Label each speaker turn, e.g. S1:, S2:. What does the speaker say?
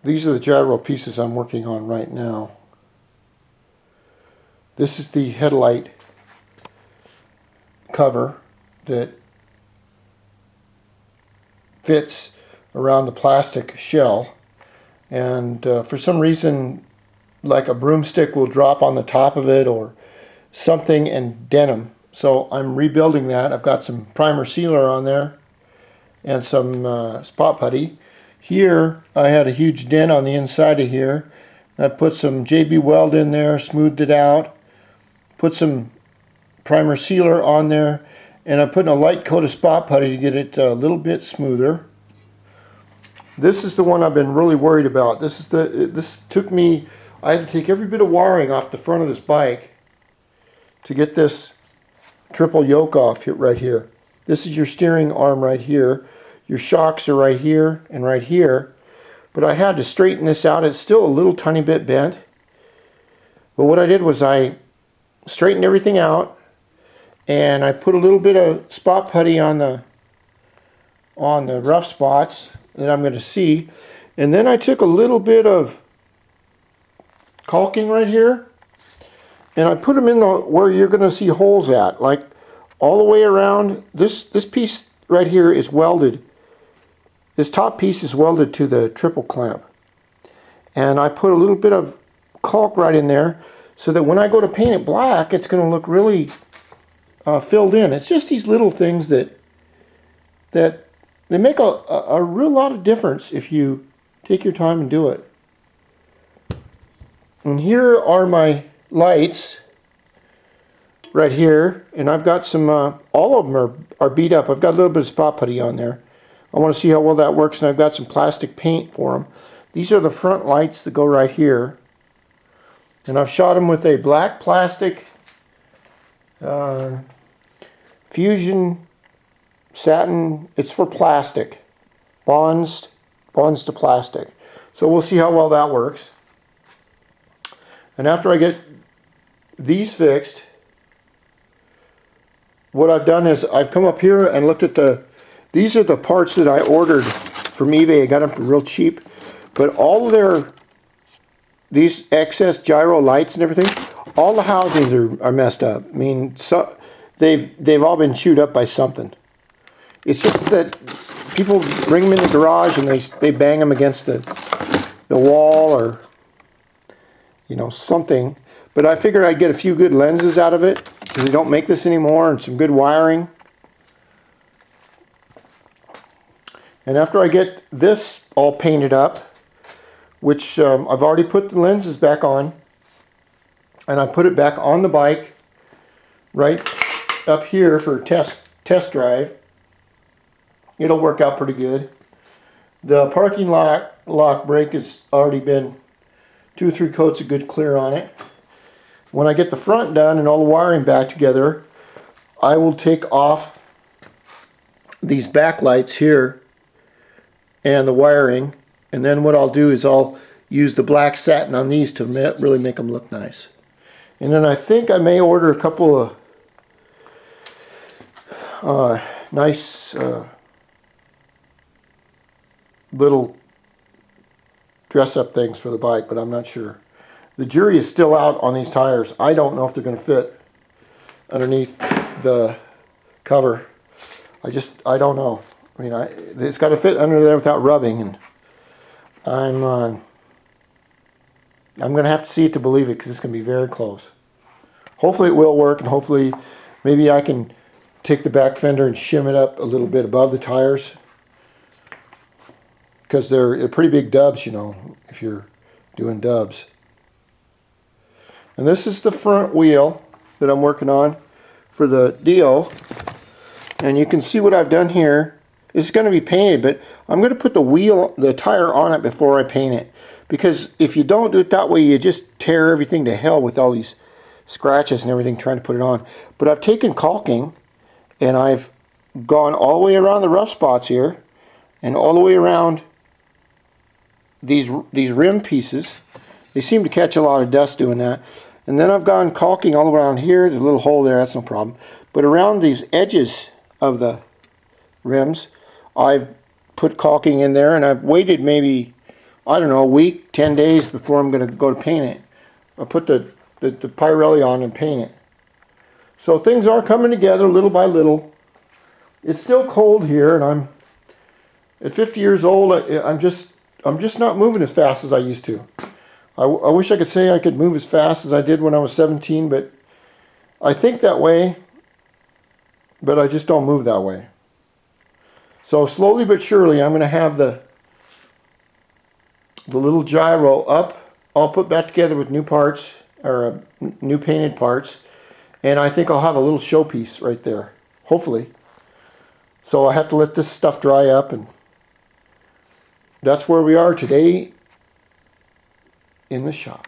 S1: These are the gyro pieces I'm working on right now. This is the headlight cover that fits around the plastic shell, and for some reason, like a broomstick will drop on the top of it or something and dent them. So I'm rebuilding that. I've got some primer sealer on there and some spot putty. Here I had a huge dent on the inside of here. I put some JB Weld in there, smoothed it out, put some primer sealer on there, and I'm putting a light coat of spot putty to get it a little bit smoother. This is the one I've been really worried about. This took me, I had to take every bit of wiring off the front of this bike to get this triple yoke off here, right here. This is your steering arm right here. Your shocks are right here and right here. But I had to straighten this out. It's still a little tiny bit bent. But what I did was I straightened everything out, and I put a little bit of spot putty on the rough spots that I'm going to see. And then I took a little bit of caulking right here, and I put them in where you're going to see holes at, like all the way around. This piece right here is welded. This top piece is welded to the triple clamp, and I put a little bit of caulk right in there so that when I go to paint it black, it's going to look really filled in. It's just these little things that they make a real lot of difference if you take your time and do it. And here are my lights right here, and I've got some, all of them are beat up. I've got a little bit of spot putty on there. I want to see how well that works, and I've got some plastic paint for them. These are the front lights that go right here, and I've shot them with a black plastic fusion satin. It's for plastic, bonds to plastic. So we'll see how well that works. And after I get these fixed, what I've done is I've come up here and looked at these are the parts that I ordered from eBay. I got them for real cheap, but all of these excess gyro lights and everything, all the housings are messed up. I mean, so they've all been chewed up by something. It's just that people bring them in the garage and they bang them against the wall or, you know, something. But I figured I'd get a few good lenses out of it because they don't make this anymore, and some good wiring. And after I get this all painted up, which I've already put the lenses back on, and I put it back on the bike right up here for test drive. It'll work out pretty good. The parking lock brake has already been 2 or 3 coats of good clear on it. When I get the front done and all the wiring back together, I will take off these backlights here and the wiring, and then what I'll do is I'll use the black satin on these to really make them look nice. And then I think I may order a couple of nice little dress-up things for the bike, but I'm not sure. The jury is still out on these tires. I don't know if they're going to fit underneath the cover. I don't know. I mean, it's got to fit under there without rubbing, and I'm going to have to see it to believe it, because it's going to be very close. Hopefully it will work, and hopefully maybe I can take the back fender and shim it up a little bit above the tires, because they're pretty big dubs, you know, if you're doing dubs. And this is the front wheel that I'm working on for the Dio, and you can see what I've done here. It's going to be painted, but I'm going to put the tire on it before I paint it, because if you don't do it that way, you just tear everything to hell with all these scratches and everything trying to put it on. But I've taken caulking and I've gone all the way around the rough spots here and all the way around these rim pieces. They seem to catch a lot of dust doing that. And then I've gone caulking all around here. There's a little hole there, that's no problem. But around these edges of the rims, I've put caulking in there, and I've waited maybe, I don't know, a week, 10 days before I'm going to go to paint it. I'll put the Pirelli on and paint it. So things are coming together little by little. It's still cold here, and I'm at 50 years old. I'm just not moving as fast as I used to. I wish I could say I could move as fast as I did when I was 17, but I think that way, but I just don't move that way. So slowly but surely, I'm going to have the little gyro up, all put back together with new parts, or new painted parts, and I think I'll have a little showpiece right there, hopefully. So I have to let this stuff dry up, and that's where we are today in the shop.